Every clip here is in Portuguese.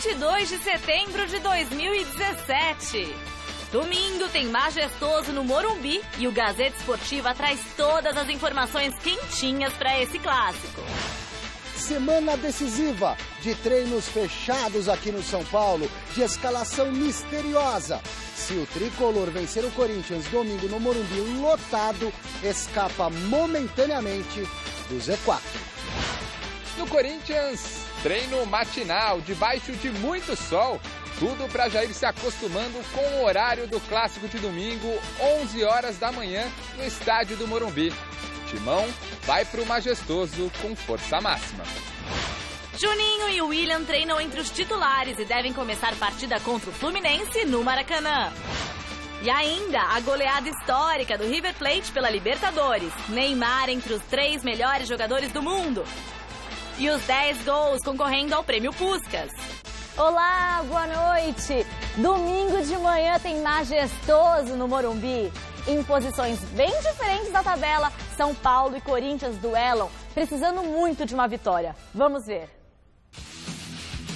22 de setembro de 2017. Domingo tem Majestoso no Morumbi e o Gazeta Esportiva traz todas as informações quentinhas para esse clássico. Semana decisiva de treinos fechados aqui no São Paulo, de escalação misteriosa. Se o tricolor vencer o Corinthians domingo no Morumbi lotado, escapa momentaneamente do Z4. No Corinthians, treino matinal, debaixo de muito sol. Tudo para já ir se acostumando com o horário do clássico de domingo, 11 horas da manhã, no estádio do Morumbi. Timão vai para o Majestoso com força máxima. Juninho e William treinam entre os titulares e devem começar partida contra o Fluminense no Maracanã. E ainda a goleada histórica do River Plate pela Libertadores. Neymar entre os 3 melhores jogadores do mundo. E os 10 gols concorrendo ao Prêmio Puskás. Olá, boa noite! Domingo de manhã tem Majestoso no Morumbi. Em posições bem diferentes da tabela, São Paulo e Corinthians duelam, precisando muito de uma vitória. Vamos ver.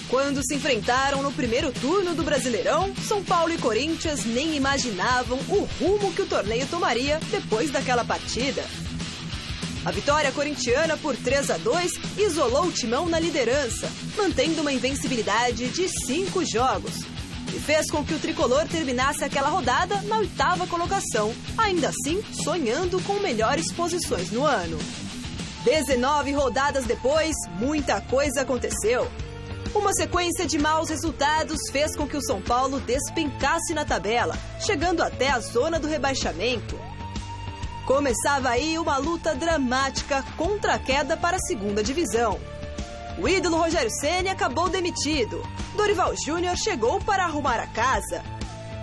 Quando se enfrentaram no primeiro turno do Brasileirão, São Paulo e Corinthians nem imaginavam o rumo que o torneio tomaria depois daquela partida. A vitória corintiana por 3-2 isolou o Timão na liderança, mantendo uma invencibilidade de 5 jogos. E fez com que o tricolor terminasse aquela rodada na 8ª colocação, ainda assim sonhando com melhores posições no ano. 19 rodadas depois, muita coisa aconteceu. Uma sequência de maus resultados fez com que o São Paulo despencasse na tabela, chegando até a zona do rebaixamento. Começava aí uma luta dramática contra a queda para a 2ª divisão. O ídolo Rogério Ceni acabou demitido. Dorival Júnior chegou para arrumar a casa.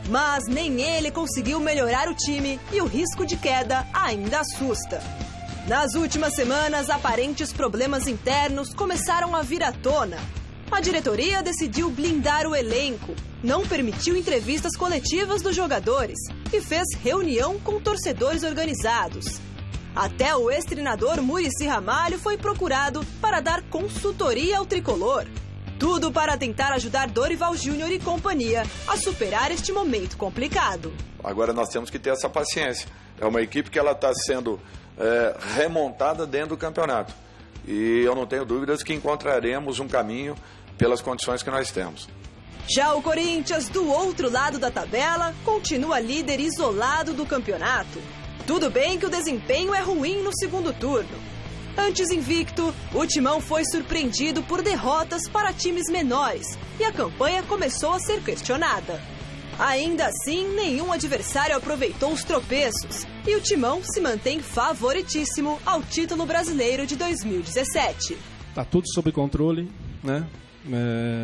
Mas nem ele conseguiu melhorar o time e o risco de queda ainda assusta. Nas últimas semanas, aparentes problemas internos começaram a vir à tona. A diretoria decidiu blindar o elenco, não permitiu entrevistas coletivas dos jogadores e fez reunião com torcedores organizados. Até o ex-treinador Muricy Ramalho foi procurado para dar consultoria ao tricolor. Tudo para tentar ajudar Dorival Júnior e companhia a superar este momento complicado. Agora nós temos que ter essa paciência. É uma equipe que ela está sendo remontada dentro do campeonato. E eu não tenho dúvidas que encontraremos um caminho pelas condições que nós temos. Já o Corinthians, do outro lado da tabela, continua líder isolado do campeonato. Tudo bem que o desempenho é ruim no 2º turno. Antes invicto, o Timão foi surpreendido por derrotas para times menores e a campanha começou a ser questionada. Ainda assim, nenhum adversário aproveitou os tropeços e o Timão se mantém favoritíssimo ao título brasileiro de 2017. Está tudo sob controle, né?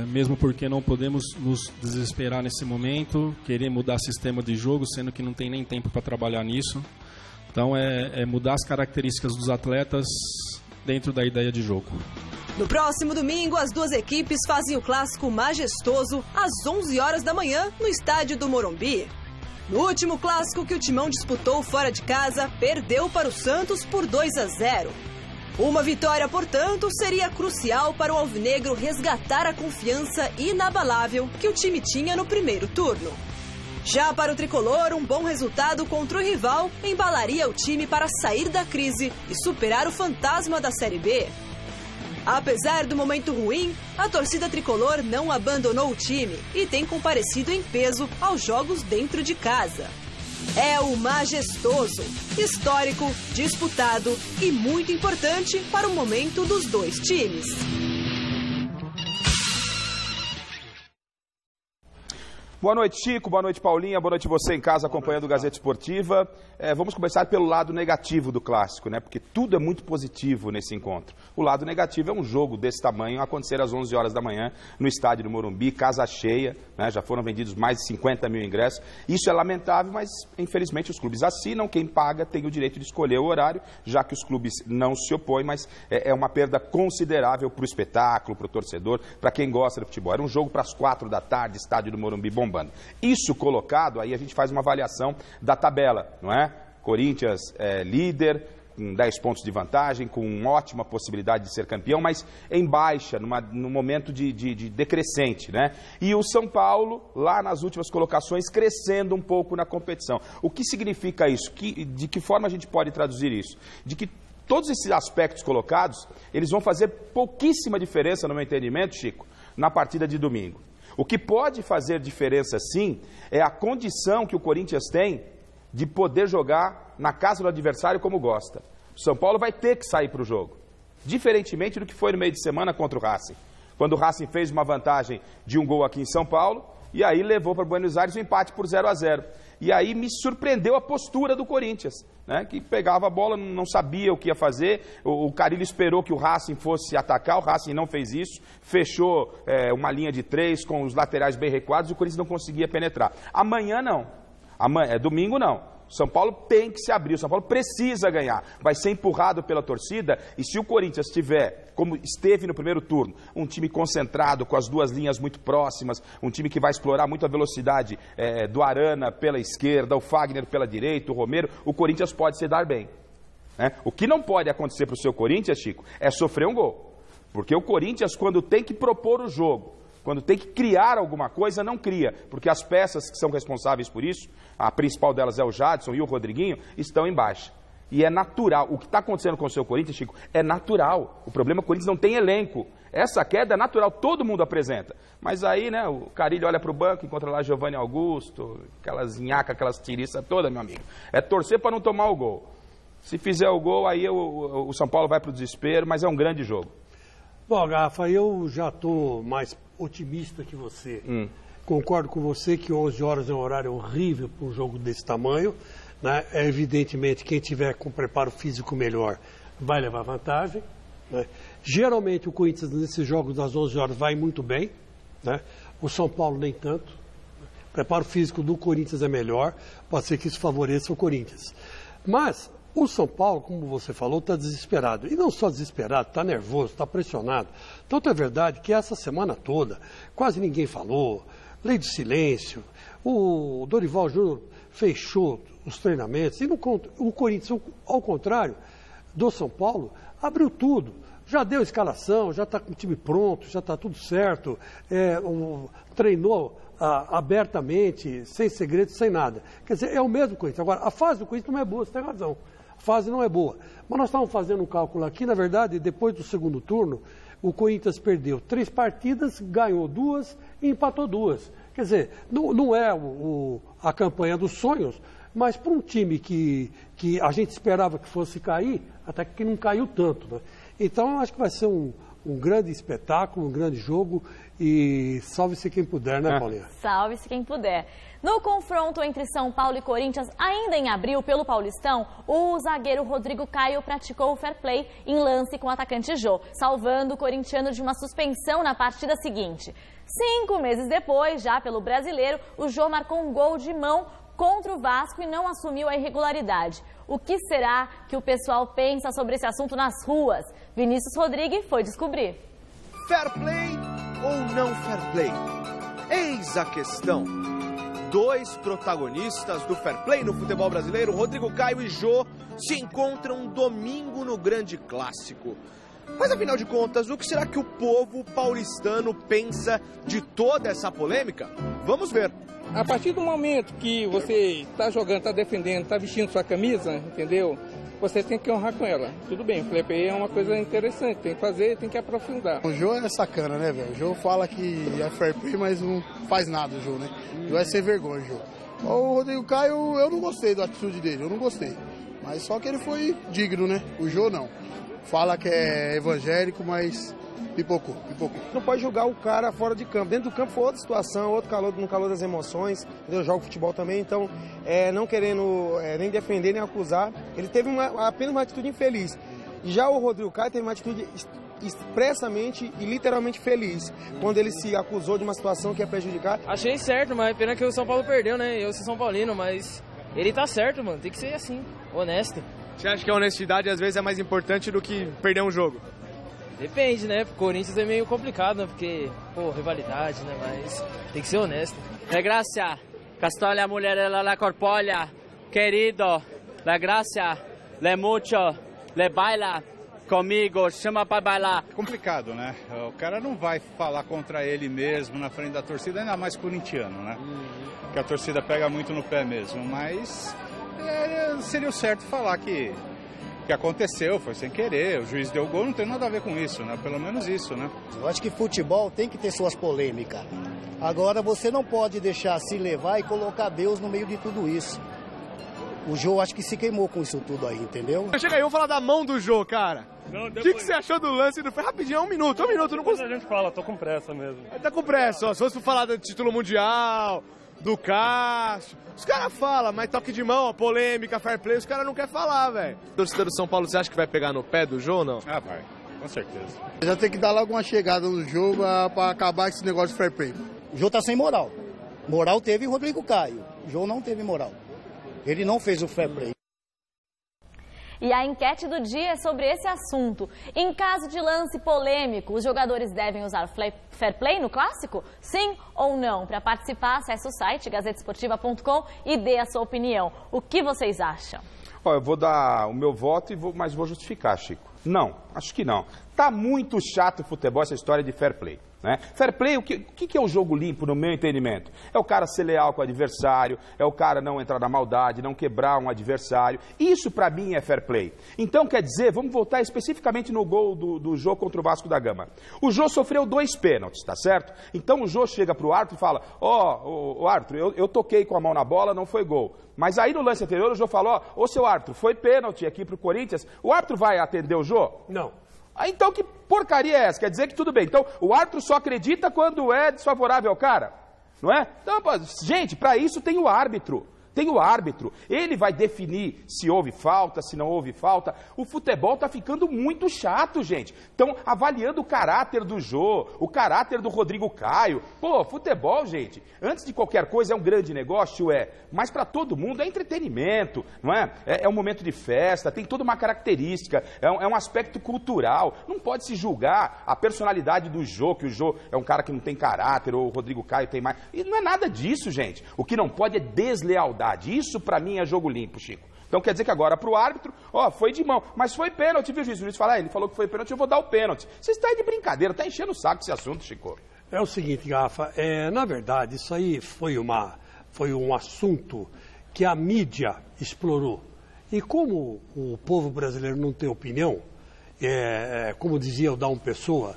Mesmo porque não podemos nos desesperar nesse momento, querer mudar sistema de jogo, sendo que não tem nem tempo para trabalhar nisso. Então é mudar as características dos atletas dentro da ideia de jogo. No próximo domingo, as duas equipes fazem o clássico Majestoso às 11 horas da manhã no estádio do Morumbi. No último clássico que o Timão disputou fora de casa, perdeu para o Santos por 2-0. Uma vitória, portanto, seria crucial para o alvinegro resgatar a confiança inabalável que o time tinha no primeiro turno. Já para o tricolor, um bom resultado contra o rival embalaria o time para sair da crise e superar o fantasma da Série B. Apesar do momento ruim, a torcida tricolor não abandonou o time e tem comparecido em peso aos jogos dentro de casa. É o Majestoso, histórico, disputado e muito importante para o momento dos dois times. Boa noite, Chico. Boa noite, Paulinha. Boa noite você em casa acompanhando o Gazeta Esportiva. Vamos começar pelo lado negativo do clássico, né? Porque tudo é muito positivo nesse encontro. O lado negativo é um jogo desse tamanho acontecer às 11 horas da manhã no estádio do Morumbi, casa cheia, né? Já foram vendidos mais de 50 mil ingressos. Isso é lamentável, mas infelizmente os clubes assinam. Quem paga tem o direito de escolher o horário, já que os clubes não se opõem, mas é uma perda considerável para o espetáculo, para o torcedor, para quem gosta do futebol. Era um jogo para as 4 da tarde, estádio do Morumbi bombando. Isso colocado, aí a gente faz uma avaliação da tabela, não é? Corinthians líder, com 10 pontos de vantagem, com ótima possibilidade de ser campeão, mas em baixa, num momento de decrescente, né? E o São Paulo, lá nas últimas colocações, crescendo um pouco na competição. O que significa isso? De que forma a gente pode traduzir isso? De que todos esses aspectos colocados, eles vão fazer pouquíssima diferença, no meu entendimento, Chico, na partida de domingo. O que pode fazer diferença, sim, é a condição que o Corinthians tem de poder jogar na casa do adversário como gosta. O São Paulo vai ter que sair para o jogo, diferentemente do que foi no meio de semana contra o Racing, quando o Racing fez uma vantagem de 1 gol aqui em São Paulo e aí levou para Buenos Aires o empate por 0-0. E aí me surpreendeu a postura do Corinthians, né, que pegava a bola, não sabia o que ia fazer. O Carille esperou que o Racing fosse atacar, o Racing não fez isso, fechou uma linha de 3 com os laterais bem recuados e o Corinthians não conseguia penetrar. Amanhã não. Domingo não. O São Paulo tem que se abrir, o São Paulo precisa ganhar. Vai ser empurrado pela torcida e se o Corinthians tiver, como esteve no primeiro turno, um time concentrado, com as duas linhas muito próximas, um time que vai explorar muito a velocidade do Arana pela esquerda, o Fagner pela direita, o Romero, o Corinthians pode se dar bem. Né? O que não pode acontecer para o seu Corinthians, Chico, é sofrer um gol. Porque o Corinthians, quando tem que propor o jogo, quando tem que criar alguma coisa, não cria, porque as peças que são responsáveis por isso, a principal delas é o Jadson e o Rodriguinho, estão em baixa. E é natural. O que está acontecendo com o seu Corinthians, Chico, é natural. O problema é que o Corinthians não tem elenco. Essa queda é natural, todo mundo apresenta. Mas aí, né, o Carille olha para o banco, encontra lá Giovanni Augusto, aquelas nhacas, aquelas tiriças todas, meu amigo. É torcer para não tomar o gol. Se fizer o gol, aí o São Paulo vai para o desespero, mas é um grande jogo. Bom, Rafa, eu já estou mais otimista que você. Concordo com você que 11 horas é um horário horrível para um jogo desse tamanho, né? É evidentemente quem tiver com preparo físico melhor vai levar vantagem, né? Geralmente o Corinthians nesses jogos das 11 horas vai muito bem, né? O São Paulo nem tanto. O preparo físico do Corinthians é melhor, pode ser que isso favoreça o Corinthians. Mas o São Paulo, como você falou, está desesperado. E não só desesperado, está nervoso, está pressionado. Tanto é verdade que essa semana toda quase ninguém falou, lei do silêncio, o Dorival Júnior fechou os treinamentos. E o Corinthians, ao contrário do São Paulo, abriu tudo. Já deu escalação, já está com o time pronto, já está tudo certo. Treinou abertamente, sem segredo, sem nada. Quer dizer, é o mesmo Corinthians. Agora, a fase do Corinthians não é boa, você tem razão. A fase não é boa. Mas nós estávamos fazendo um cálculo aqui, na verdade, depois do segundo turno, o Corinthians perdeu 3 partidas, ganhou 2 e empatou 2. Quer dizer, não é a campanha dos sonhos, mas para um time que a gente esperava que fosse cair, até que não caiu tanto, né? Então, eu acho que vai ser um grande espetáculo, um grande jogo e salve-se quem puder, né, Paulinha? Salve-se quem puder. No confronto entre São Paulo e Corinthians, ainda em abril, pelo Paulistão, o zagueiro Rodrigo Caio praticou o fair play em lance com o atacante Jô, salvando o corintiano de uma suspensão na partida seguinte. 5 meses depois, já pelo Brasileiro, o Jô marcou um gol de mão contra o Vasco e não assumiu a irregularidade. O que será que o pessoal pensa sobre esse assunto nas ruas? Vinícius Rodrigues foi descobrir. Fair play ou não fair play? Eis a questão. 2 protagonistas do fair play no futebol brasileiro, Rodrigo Caio e Jô, se encontram domingo no Grande Clássico. Mas afinal de contas, o que será que o povo paulistano pensa de toda essa polêmica? Vamos ver. A partir do momento que você está jogando, está defendendo, está vestindo sua camisa, entendeu? Você tem que honrar com ela. Tudo bem, fair play é uma coisa interessante, tem que fazer, tem que aprofundar. O Jô é sacana, né, velho? O Jô fala que é fair play, mas não faz nada o Jô, né? Vai ser vergonha, o Jô. O Rodrigo Caio, eu não gostei da atitude dele, eu não gostei. Mas só que ele foi digno, né? O Jô não. Fala que é evangélico, mas pipocou. Não pode julgar o cara fora de campo. Dentro do campo foi outra situação, outro calor, no calor das emoções. Eu jogo futebol também, então não querendo nem defender, nem acusar. Ele teve apenas uma atitude infeliz. Já o Rodrigo Caio teve uma atitude expressamente e literalmente feliz, quando ele se acusou de uma situação que ia prejudicar. Achei certo, mas pena que o São Paulo perdeu, né? Eu sou São Paulino, mas ele tá certo, mano. Tem que ser assim, honesto. Você acha que a honestidade às vezes é mais importante do que perder um jogo? Depende, né? Pro Corinthians é meio complicado, né? Porque, rivalidade, né? Mas tem que ser honesto. Gracias. Castola, mulher, la corpolha. Querido, la gracia. le mucho, le baila comigo, chama para bailar. Complicado, né? O cara não vai falar contra ele mesmo na frente da torcida, ainda mais corintiano, né? Que a torcida pega muito no pé mesmo, mas seria o certo falar que aconteceu, foi sem querer, o juiz deu gol, não tem nada a ver com isso, né? Pelo menos isso, né? Eu acho que futebol tem que ter suas polêmicas. Agora você não pode deixar se levar e colocar Deus no meio de tudo isso. O Jô acho que se queimou com isso tudo aí, entendeu? Chega aí, vamos falar da mão do Jô, cara. O que você achou do lance? Foi rapidinho, um minuto, não consigo. A gente fala, tô com pressa mesmo. Tá com pressa, ó. Se fosse falar do título mundial, do Cássio, os caras falam, mas toque de mão, polêmica, fair play, os caras não querem falar, velho. Torcedor do São Paulo, você acha que vai pegar no pé do Jô ou não? Ah, vai, com certeza. Já tem que dar logo uma chegada no jogo pra acabar esse negócio de fair play. O Jô tá sem moral. Moral teve o Rodrigo Caio. O Jô não teve moral. Ele não fez o fair play. E a enquete do dia é sobre esse assunto. Em caso de lance polêmico, os jogadores devem usar fair play no clássico? Sim ou não? Para participar, acesse o site gazetesportiva.com e dê a sua opinião. O que vocês acham? Ó, eu vou dar o meu voto, mas vou justificar, Chico. Não, acho que não. Tá muito chato o futebol, essa história de fair play. Né? Fair play, o que é o jogo limpo no meu entendimento? É o cara ser leal com o adversário, é o cara não entrar na maldade, não quebrar um adversário. Isso pra mim é fair play. Então quer dizer, vamos voltar especificamente no gol do Jô contra o Vasco da Gama. O Jô sofreu 2 pênaltis, tá certo? Então o Jô chega pro árbitro e fala, ó, árbitro, eu toquei com a mão na bola, não foi gol. Mas aí no lance anterior o Jô falou, ô seu árbitro, foi pênalti aqui pro Corinthians, o árbitro vai atender o Jô? Não. Então que porcaria é essa? Quer dizer que tudo bem. Então o árbitro só acredita quando é desfavorável ao cara, não é? Então, gente, para isso tem o árbitro. Tem o árbitro, ele vai definir se houve falta, se não houve falta. O futebol tá ficando muito chato, gente. Estão avaliando o caráter do Jô, o caráter do Rodrigo Caio. Pô, futebol, gente, antes de qualquer coisa é um grande negócio, mas para todo mundo é entretenimento, não é? É um momento de festa, tem toda uma característica, é um aspecto cultural. Não pode se julgar a personalidade do Jô, que o Jô é um cara que não tem caráter, ou o Rodrigo Caio tem mais. E não é nada disso, gente. O que não pode é deslealdade. Isso pra mim é jogo limpo, Chico. Então quer dizer que agora pro árbitro, foi de mão, mas foi pênalti, viu, juiz? O juiz fala, ele falou que foi pênalti, eu vou dar o pênalti. Você está aí de brincadeira, tá enchendo o saco esse assunto, Chico. É o seguinte, Rafa, na verdade, isso aí foi um assunto que a mídia explorou. E como o povo brasileiro não tem opinião, como dizia o Dalmo Pessoa,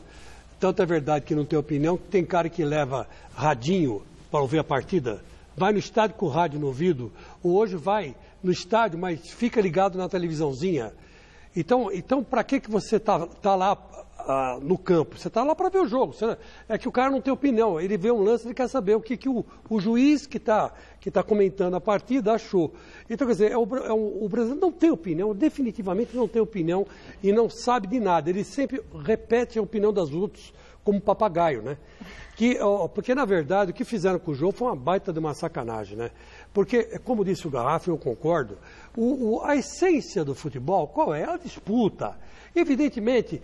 tanto é verdade que não tem opinião, que tem cara que leva radinho para ouvir a partida, vai no estádio com o rádio no ouvido, ou hoje vai no estádio, mas fica ligado na televisãozinha. Então para que você tá lá no campo? Você está lá para ver o jogo. É que o cara não tem opinião. Ele vê um lance, ele quer saber o que o juiz que tá comentando a partida achou. Então, quer dizer, o brasileiro não tem opinião, definitivamente não tem opinião e não sabe de nada. Ele sempre repete a opinião dos outros como papagaio, né? Porque, na verdade, o que fizeram com o jogo foi uma baita de uma sacanagem, né? Porque, como disse o Garrafa, eu concordo, a essência do futebol, qual é? A disputa. Evidentemente,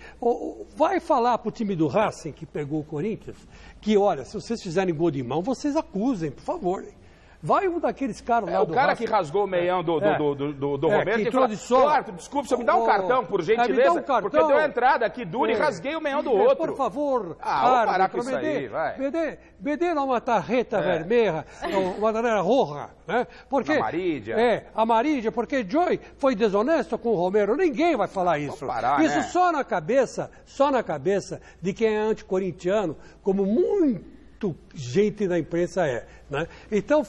vai falar para o time do Racing, que pegou o Corinthians, que, olha, se vocês fizerem gol de mão, vocês acusem, por favor, hein? Vai um daqueles caras lá do o cara Racing, que rasgou o meião do Roberto e falou, Arthur, desculpa, você me dá um cartão, por gentileza, porque deu a entrada aqui dura e rasguei o meião do outro. Por favor, vou parar com isso aí, vai. Me dá uma tarjeta vermelha, uma tarjeta roja, né? Porque, amarídia. Amarídia, porque Joey foi desonesto com o Romero, ninguém vai falar isso. Parar, isso né? só na cabeça de quem é anticorintiano, como muito gente da imprensa né? Então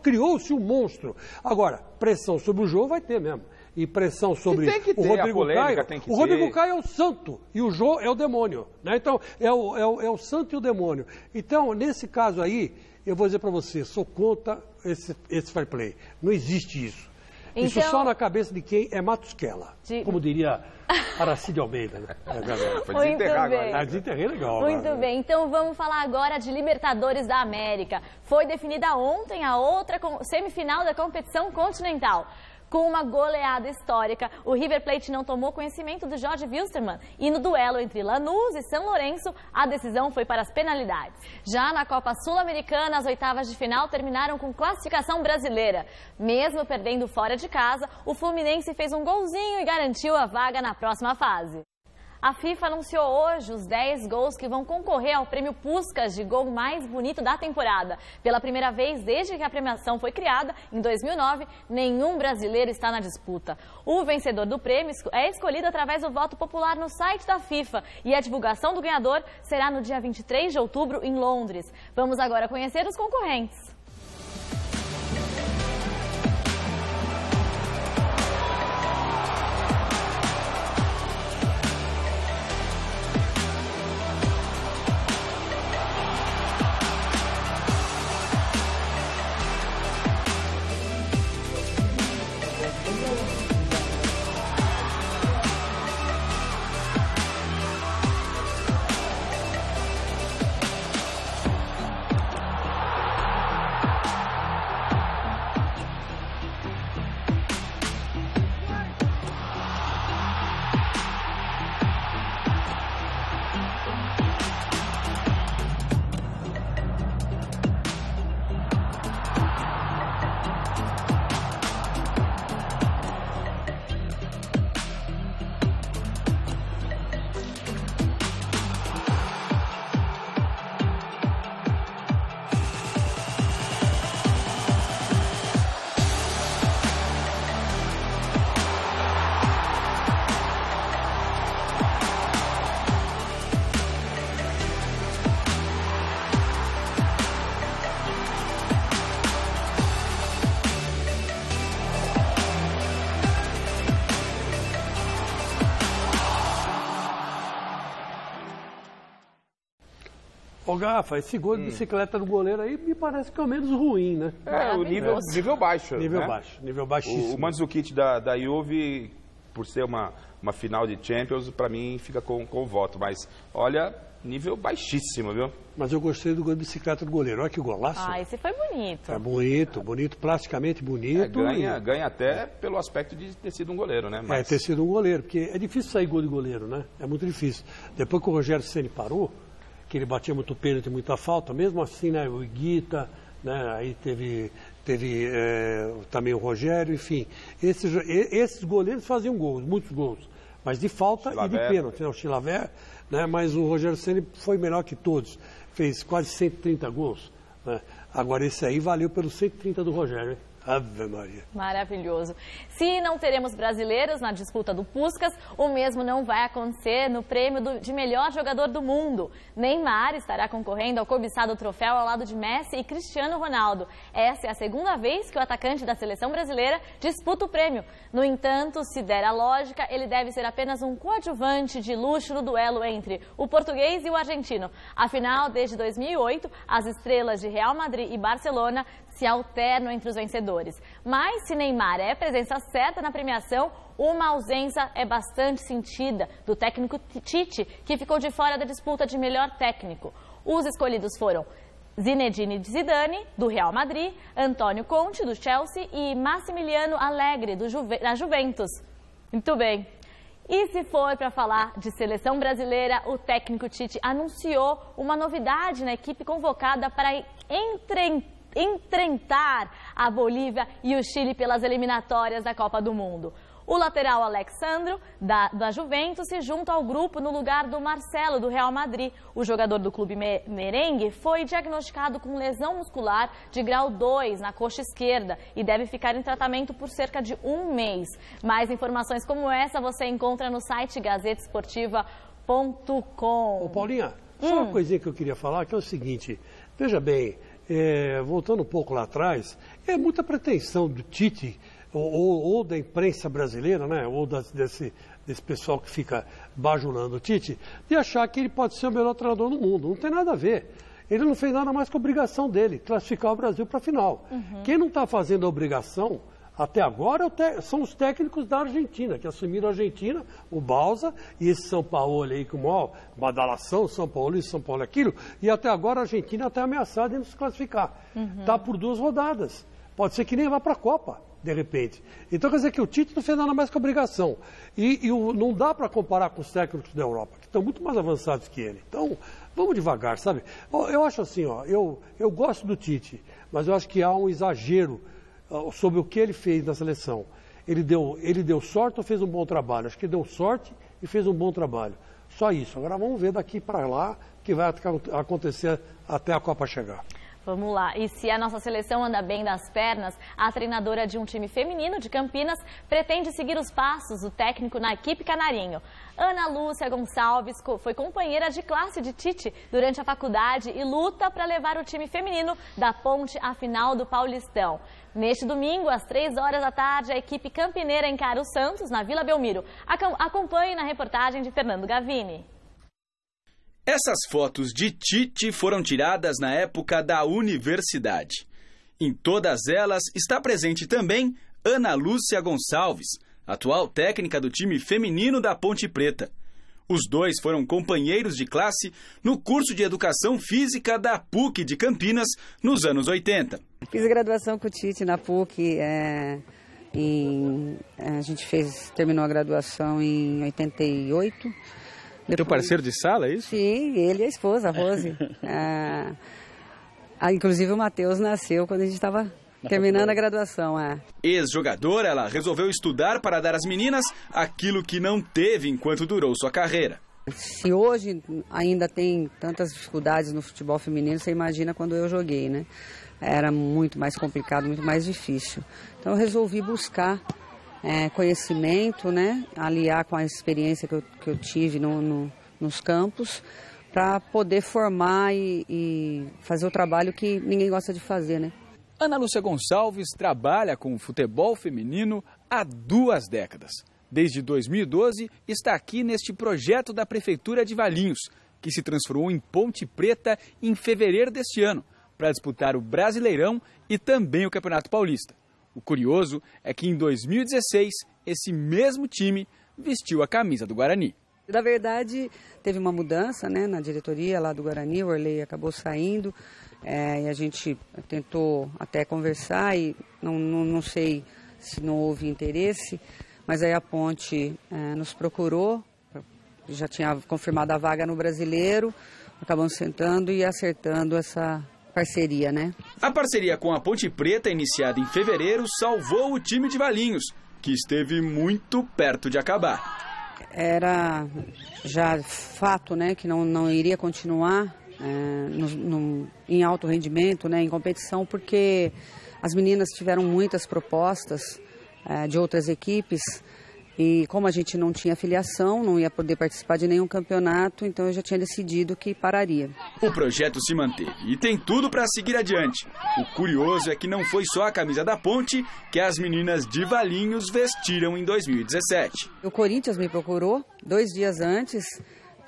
criou-se um monstro. Agora, pressão sobre o Jô vai ter mesmo. E pressão sobre o Rodrigo Caio. O Rodrigo Caio é o santo e o Jô é o demônio, né? Então, é o santo e o demônio. Então, nesse caso aí, eu vou dizer para você, sou contra esse fair play. Não existe isso. Então, isso só na cabeça de quem é Matusquela, como diria Aracide Almeida. Né? Muito bem. Desenterrei legal. Muito bem, então vamos falar agora de Libertadores da América. Foi definida ontem a outra semifinal da competição continental. Com uma goleada histórica, o River Plate não tomou conhecimento do Jorge Wilstermann e no duelo entre Lanús e São Lourenço, a decisão foi para as penalidades. Já na Copa Sul-Americana, as oitavas de final terminaram com classificação brasileira. Mesmo perdendo fora de casa, o Fluminense fez um golzinho e garantiu a vaga na próxima fase. A FIFA anunciou hoje os 10 gols que vão concorrer ao prêmio Puskás de gol mais bonito da temporada. Pela primeira vez desde que a premiação foi criada, em 2009, nenhum brasileiro está na disputa. O vencedor do prêmio é escolhido através do voto popular no site da FIFA e a divulgação do ganhador será no dia 23 de outubro em Londres. Vamos agora conhecer os concorrentes. Ô, Gafa, esse gol de bicicleta do goleiro aí me parece que é o menos ruim, né? O nível baixo. Nível né? baixo, nível baixíssimo. O Mandzukic da Juve, por ser uma final de Champions, para mim fica com o voto. Mas, olha, nível baixíssimo, viu? Mas eu gostei do gol de bicicleta do goleiro. Olha que golaço. Ah, esse foi bonito. É bonito, plasticamente bonito. Ganha até pelo aspecto de ter sido um goleiro, né? Mas... ter sido um goleiro, porque é difícil sair gol de goleiro, né? É muito difícil. Depois que o Rogério Ceni parou, que ele batia muito pênalti, muita falta, mesmo assim, né, o Iguita, né, aí teve também o Rogério, enfim, esses goleiros faziam gols, muitos gols, mas de falta e de pênalti, né, o Chilavert, né, mas o Rogério Ceni foi melhor que todos, fez quase 130 gols, né, agora esse aí valeu pelos 130 do Rogério, hein? Ave Maria. Maravilhoso. Se não teremos brasileiros na disputa do Puskás, o mesmo não vai acontecer no prêmio de melhor jogador do mundo. Neymar estará concorrendo ao cobiçado troféu ao lado de Messi e Cristiano Ronaldo. Essa é a segunda vez que o atacante da seleção brasileira disputa o prêmio. No entanto, se der a lógica, ele deve ser apenas um coadjuvante de luxo no duelo entre o português e o argentino. Afinal, desde 2008, as estrelas de Real Madrid e Barcelona se alternam entre os vencedores. Mas se Neymar é presença certa na premiação, uma ausência é bastante sentida do técnico Tite, que ficou de fora da disputa de melhor técnico. Os escolhidos foram Zinedine Zidane, do Real Madrid, Antônio Conte, do Chelsea e Massimiliano Allegri, da Juventus. Muito bem. E se for para falar de seleção brasileira, o técnico Tite anunciou uma novidade na equipe convocada para enfrentar a Bolívia e o Chile pelas eliminatórias da Copa do Mundo. O lateral Alexandro, da Juventus, se junta ao grupo no lugar do Marcelo, do Real Madrid. O jogador do clube merengue foi diagnosticado com lesão muscular de grau 2 na coxa esquerda e deve ficar em tratamento por cerca de 1 mês. Mais informações como essa você encontra no site gazetesportiva.com. Ô Paulinha, só uma coisinha que eu queria falar, que é o seguinte, veja bem, voltando um pouco lá atrás, é muita pretensão do Tite ou da imprensa brasileira, né, ou desse pessoal que fica bajulando o Tite, de achar que ele pode ser o melhor treinador do mundo. Não tem nada a ver. Ele não fez nada mais que a obrigação dele, classificar o Brasil para a final. Quem não está fazendo a obrigação até agora são os técnicos da Argentina, que assumiram a Argentina, o Balsa e esse São Paulo aí, com uma badalação, São Paulo isso, São Paulo aquilo, e até agora a Argentina está ameaçada em não se classificar. Está por 2 rodadas. Pode ser que nem vá para a Copa. de repente. Então quer dizer que o Tite não fez nada mais que obrigação. E não dá para comparar com os técnicos da Europa, que estão muito mais avançados que ele. Então, vamos devagar, sabe? Eu acho assim, ó, eu gosto do Tite, mas eu acho que há um exagero sobre o que ele fez na seleção. Ele deu sorte ou fez um bom trabalho? Acho que deu sorte e fez um bom trabalho. Só isso. Agora vamos ver daqui para lá o que vai acontecer até a Copa chegar. Vamos lá. E se a nossa seleção anda bem das pernas, a treinadora de um time feminino de Campinas pretende seguir os passos do técnico na equipe canarinho. Ana Lúcia Gonçalves foi companheira de classe de Tite durante a faculdade e luta para levar o time feminino da Ponte à final do Paulistão. Neste domingo, às 15h, a equipe campineira encara o Santos na Vila Belmiro. Acompanhe na reportagem de Fernando Gavini. Essas fotos de Tite foram tiradas na época da universidade. Em todas elas está presente também Ana Lúcia Gonçalves, atual técnica do time feminino da Ponte Preta. Os dois foram companheiros de classe no curso de Educação Física da PUC de Campinas nos anos 80. Fiz a graduação com o Tite na PUC. A gente terminou a graduação em 88. Teu parceiro de sala, é isso? Sim, ele e a esposa, a Rose. Inclusive o Matheus nasceu quando a gente estava terminando a graduação. Ex-jogadora, ela resolveu estudar para dar às meninas aquilo que não teve enquanto durou sua carreira. Se hoje ainda tem tantas dificuldades no futebol feminino, você imagina quando eu joguei, né? Era muito mais complicado, muito mais difícil. Então eu resolvi buscar conhecimento, né? Aliar com a experiência que eu tive nos campos, para poder formar e fazer o trabalho que ninguém gosta de fazer, né? Ana Lúcia Gonçalves trabalha com o futebol feminino há 2 décadas. Desde 2012, está aqui neste projeto da Prefeitura de Valinhos, que se transformou em Ponte Preta em fevereiro deste ano, para disputar o Brasileirão e também o Campeonato Paulista. O curioso é que em 2016, esse mesmo time vestiu a camisa do Guarani. Na verdade, teve uma mudança, né, na diretoria lá do Guarani, o Orley acabou saindo, e a gente tentou até conversar e não sei se não houve interesse, mas aí a Ponte nos procurou, já tinha confirmado a vaga no Brasileiro, acabamos sentando e acertando essa parceria, né? A parceria com a Ponte Preta, iniciada em fevereiro, salvou o time de Valinhos, que esteve muito perto de acabar. Era já fato, né, que não iria continuar em alto rendimento, né, em competição, porque as meninas tiveram muitas propostas de outras equipes e como a gente não tinha filiação, não ia poder participar de nenhum campeonato, então eu já tinha decidido que pararia. O projeto se manteve e tem tudo para seguir adiante. O curioso é que não foi só a camisa da Ponte que as meninas de Valinhos vestiram em 2017. O Corinthians me procurou 2 dias antes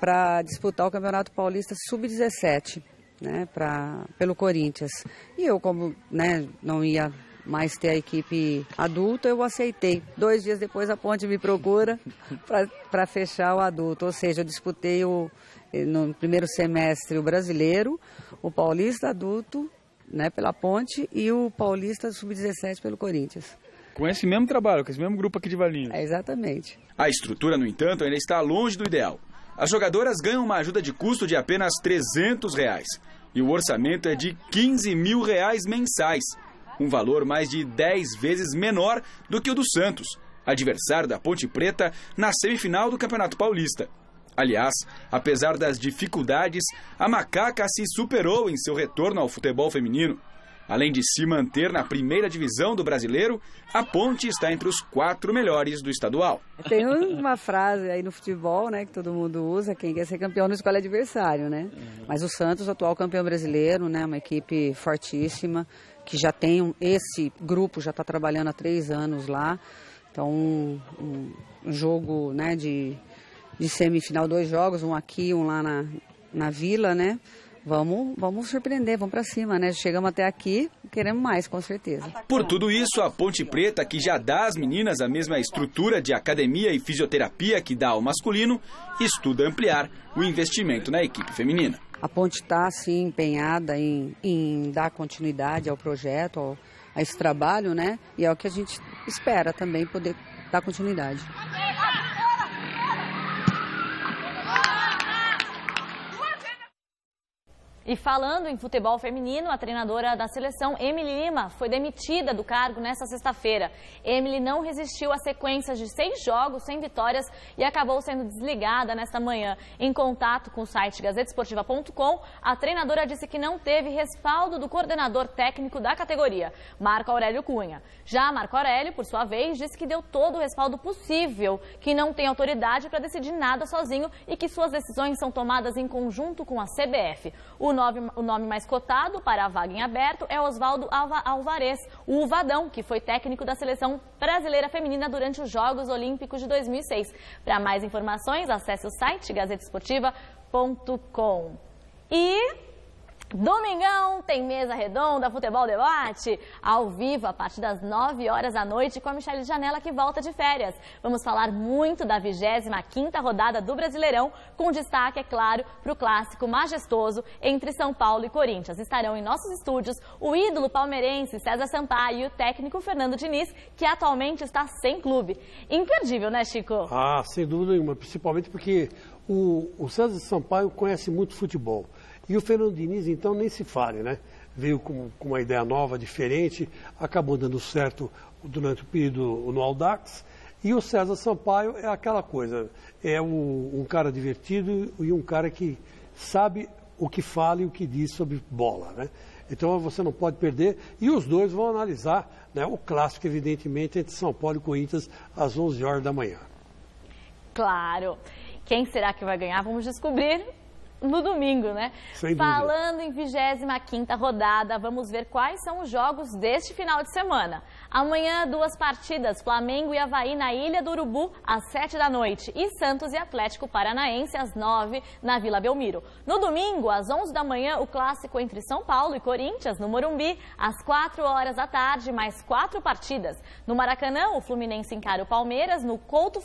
para disputar o Campeonato Paulista Sub-17, né, pelo Corinthians. E eu, como, né, não ia mais ter a equipe adulta, eu aceitei. 2 dias depois a Ponte me procura para fechar o adulto, ou seja, eu disputei no primeiro semestre o Brasileiro, o Paulista adulto, né, pela Ponte, e o Paulista Sub-17 pelo Corinthians. Com esse mesmo trabalho, com esse mesmo grupo aqui de Valinhos. Exatamente. A estrutura, no entanto, ainda está longe do ideal. As jogadoras ganham uma ajuda de custo de apenas R$300 e o orçamento é de R$15 mil mensais. Um valor mais de 10 vezes menor do que o do Santos, adversário da Ponte Preta na semifinal do Campeonato Paulista. Aliás, apesar das dificuldades, a Macaca se superou em seu retorno ao futebol feminino. Além de se manter na primeira divisão do Brasileiro, a Ponte está entre os 4 melhores do estadual. Tem uma frase aí no futebol, né, que todo mundo usa: quem quer ser campeão não escolhe adversário, né? Mas o Santos, atual campeão brasileiro, né, uma equipe fortíssima, que já tem esse grupo, já está trabalhando há 3 anos lá. Então, um jogo, né, de semifinal, 2 jogos, um aqui, um lá na Vila, né? Vamos surpreender, vamos para cima, né? Chegamos até aqui, queremos mais, com certeza. Por tudo isso, a Ponte Preta, que já dá às meninas a mesma estrutura de academia e fisioterapia que dá ao masculino, estuda ampliar o investimento na equipe feminina. A Ponte está, sim, empenhada em dar continuidade ao projeto, a esse trabalho, né? E é o que a gente espera também poder dar continuidade. E falando em futebol feminino, a treinadora da seleção, Emily Lima, foi demitida do cargo nesta sexta-feira. Emily não resistiu a sequências de 6 jogos sem vitórias e acabou sendo desligada nesta manhã. Em contato com o site gazetesportiva.com, a treinadora disse que não teve respaldo do coordenador técnico da categoria, Marco Aurélio Cunha. Já Marco Aurélio, por sua vez, disse que deu todo o respaldo possível, que não tem autoridade para decidir nada sozinho e que suas decisões são tomadas em conjunto com a CBF. O nome mais cotado para a vaga em aberto é Osvaldo Alvarez, o Vadão, que foi técnico da seleção brasileira feminina durante os Jogos Olímpicos de 2006. Para mais informações, acesse o site gazetesportiva.com. E domingão tem mesa redonda, futebol debate, ao vivo a partir das 9 horas da noite com a Michele Janela, que volta de férias. Vamos falar muito da 25ª rodada do Brasileirão, com destaque, é claro, para o clássico majestoso entre São Paulo e Corinthians. Estarão em nossos estúdios o ídolo palmeirense César Sampaio e o técnico Fernando Diniz, que atualmente está sem clube. Imperdível, né, Chico? Ah, sem dúvida nenhuma, principalmente porque o César Sampaio conhece muito futebol. E o Fernando Diniz, então, nem se fale, né? Veio com uma ideia nova, diferente, acabou dando certo durante o período no Audax. E o César Sampaio é aquela coisa, é um cara divertido e um cara que sabe o que fala e o que diz sobre bola, né? Então você não pode perder. E os dois vão analisar, né, o clássico, evidentemente, entre São Paulo e Corinthians, às 11 horas da manhã. Claro. Quem será que vai ganhar? Vamos descobrir no domingo, né? Sem dúvida. Falando em 25ª rodada, vamos ver quais são os jogos deste final de semana. Amanhã, 2 partidas, Flamengo e Avaí na Ilha do Urubu, às 7 da noite. E Santos e Atlético Paranaense, às 9, na Vila Belmiro. No domingo, às 11 da manhã, o clássico entre São Paulo e Corinthians, no Morumbi, às 4 horas da tarde, mais 4 partidas. No Maracanã, o Fluminense encara o Palmeiras, no Couto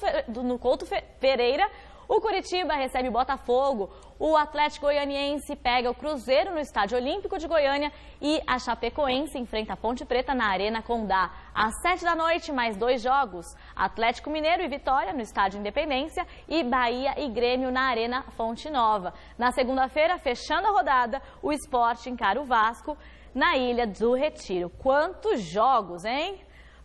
Pereira. O Curitiba recebe o Botafogo, o Atlético Goianiense pega o Cruzeiro no Estádio Olímpico de Goiânia e a Chapecoense enfrenta a Ponte Preta na Arena Condá. Às 7 da noite, mais 2 jogos, Atlético Mineiro e Vitória no Estádio Independência e Bahia e Grêmio na Arena Fonte Nova. Na segunda-feira, fechando a rodada, o Sport encara o Vasco na Ilha do Retiro. Quantos jogos, hein?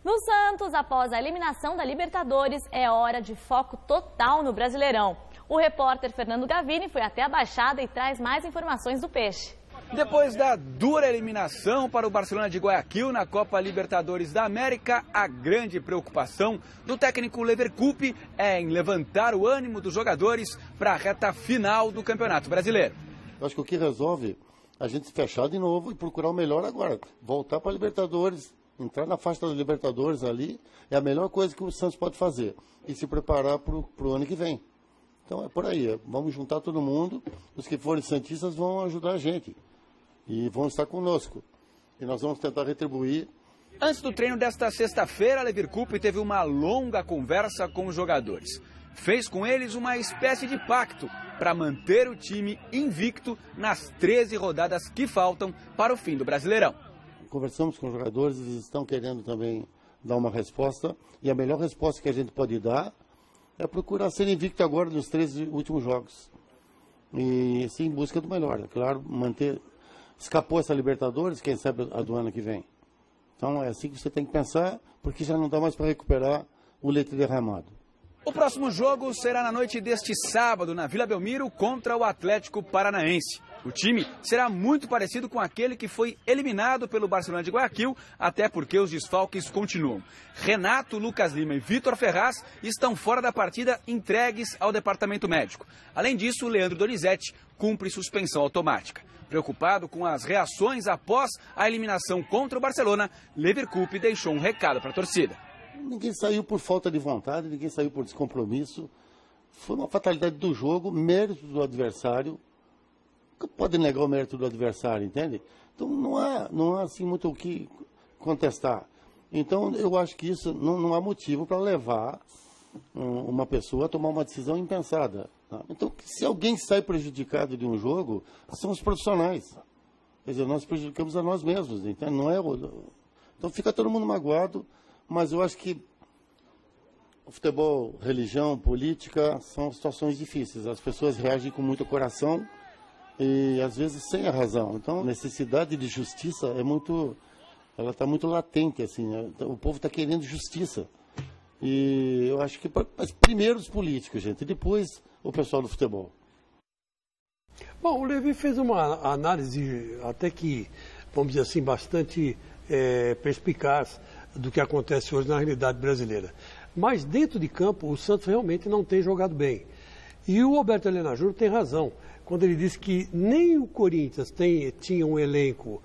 No Santos, após a eliminação da Libertadores, é hora de foco total no Brasileirão. O repórter Fernando Gavini foi até a Baixada e traz mais informações do Peixe. Depois da dura eliminação para o Barcelona de Guayaquil na Copa Libertadores da América, a grande preocupação do técnico Leverkusen é em levantar o ânimo dos jogadores para a reta final do Campeonato Brasileiro. Eu acho que o que resolve é a gente se fechar de novo e procurar o melhor agora. Voltar para a Libertadores. Entrar na faixa da Libertadores ali é a melhor coisa que o Santos pode fazer. E se preparar para o ano que vem. Então é por aí. Vamos juntar todo mundo. Os que forem santistas vão ajudar a gente. E vão estar conosco. E nós vamos tentar retribuir. Antes do treino desta sexta-feira, Leverkusen teve uma longa conversa com os jogadores. Fez com eles uma espécie de pacto para manter o time invicto nas 13 rodadas que faltam para o fim do Brasileirão. Conversamos com os jogadores, eles estão querendo também dar uma resposta. E a melhor resposta que a gente pode dar é procurar ser invicto agora nos 13 últimos jogos. E sim, em busca do melhor. É claro, manter... Escapou essa Libertadores, quem sabe a do ano que vem. Então é assim que você tem que pensar, porque já não dá mais para recuperar o leite derramado. O próximo jogo será na noite deste sábado, na Vila Belmiro, contra o Atlético Paranaense. O time será muito parecido com aquele que foi eliminado pelo Barcelona de Guayaquil, até porque os desfalques continuam. Renato, Lucas Lima e Vitor Ferraz estão fora da partida, entregues ao departamento médico. Além disso, o Leandro Donizete cumpre suspensão automática. Preocupado com as reações após a eliminação contra o Barcelona, Leverkusen deixou um recado para a torcida. Ninguém saiu por falta de vontade, ninguém saiu por descompromisso. Foi uma fatalidade do jogo, mérito do adversário. Pode negar o mérito do adversário, entende? Então não há assim muito o que contestar. Então eu acho que isso não há motivo para levar uma pessoa a tomar uma decisão impensada. Tá? Então se alguém sai prejudicado de um jogo, são os profissionais. Quer dizer, nós prejudicamos a nós mesmos, entende? Não é Então fica todo mundo magoado, mas eu acho que o futebol, religião, política são situações difíceis. As pessoas reagem com muito coração e às vezes sem a razão. Então a necessidade de justiça ela está muito latente, assim, né? Então, o povo está querendo justiça. E eu acho que primeiro os políticos, gente, e depois o pessoal do futebol. Bom, o Levi fez uma análise até que, vamos dizer assim, bastante perspicaz do que acontece hoje na realidade brasileira. Mas dentro de campo, o Santos realmente não tem jogado bem. E o Alberto Helena Júnior tem razão, quando ele disse que nem o Corinthians tinha um elenco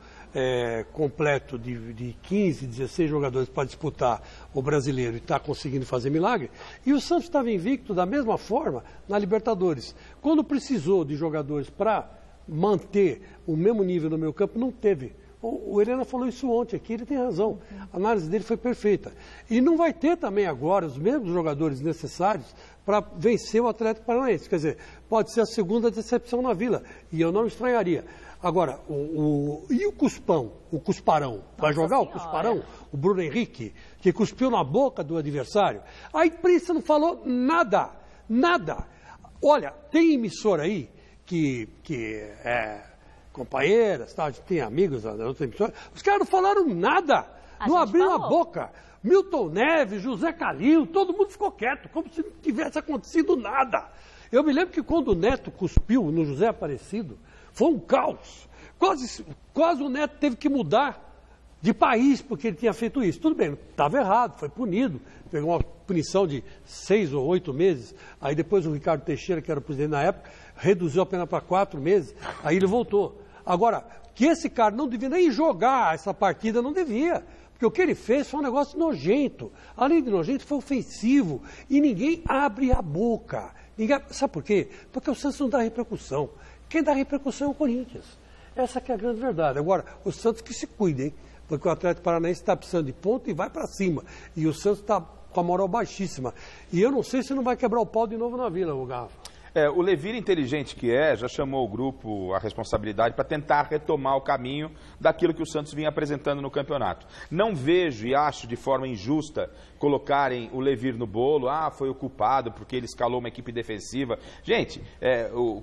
completo de 15, 16 jogadores para disputar o brasileiro e está conseguindo fazer milagre. E o Santos estava invicto da mesma forma na Libertadores. Quando precisou de jogadores para manter o mesmo nível no meio campo, não teve. O Helena falou isso ontem aqui, ele tem razão. A análise dele foi perfeita. E não vai ter também agora os mesmos jogadores necessários para vencer o Atlético Paranaense. Quer dizer, pode ser a segunda decepção na Vila. E eu não estranharia. Agora, e o Cuspão, o Cusparão? Vai jogar o Cusparão? O Bruno Henrique, que cuspiu na boca do adversário? A imprensa não falou nada, nada. Olha, tem emissora aí que companheiras, tá? Tem amigos da outra emissora, os caras não falaram nada, não abriram a boca. Milton Neves, José Calil, todo mundo ficou quieto, como se não tivesse acontecido nada. Eu me lembro que quando o Neto cuspiu no José Aparecido, foi um caos. Quase o Neto teve que mudar de país porque ele tinha feito isso. Tudo bem, estava errado, foi punido, pegou uma punição de 6 ou 8 meses. Aí depois o Ricardo Teixeira, que era o presidente na época, reduziu a pena para 4 meses, aí ele voltou. Agora, que esse cara não devia nem jogar essa partida, não devia. Porque o que ele fez foi um negócio nojento. Além de nojento, foi ofensivo. E ninguém abre a boca. Sabe por quê? Porque o Santos não dá repercussão. Quem dá repercussão é o Corinthians. Essa que é a grande verdade. Agora, o Santos que se cuide, hein? Porque o Atlético Paranaense está precisando de ponto e vai para cima. E o Santos está com a moral baixíssima. E eu não sei se não vai quebrar o pau de novo na Vila, o Garrafa. O Levir, inteligente que já chamou o grupo, a responsabilidade, para tentar retomar o caminho daquilo que o Santos vinha apresentando no campeonato. Não vejo e acho de forma injusta colocarem o Levir no bolo, foi o culpado porque ele escalou uma equipe defensiva. Gente,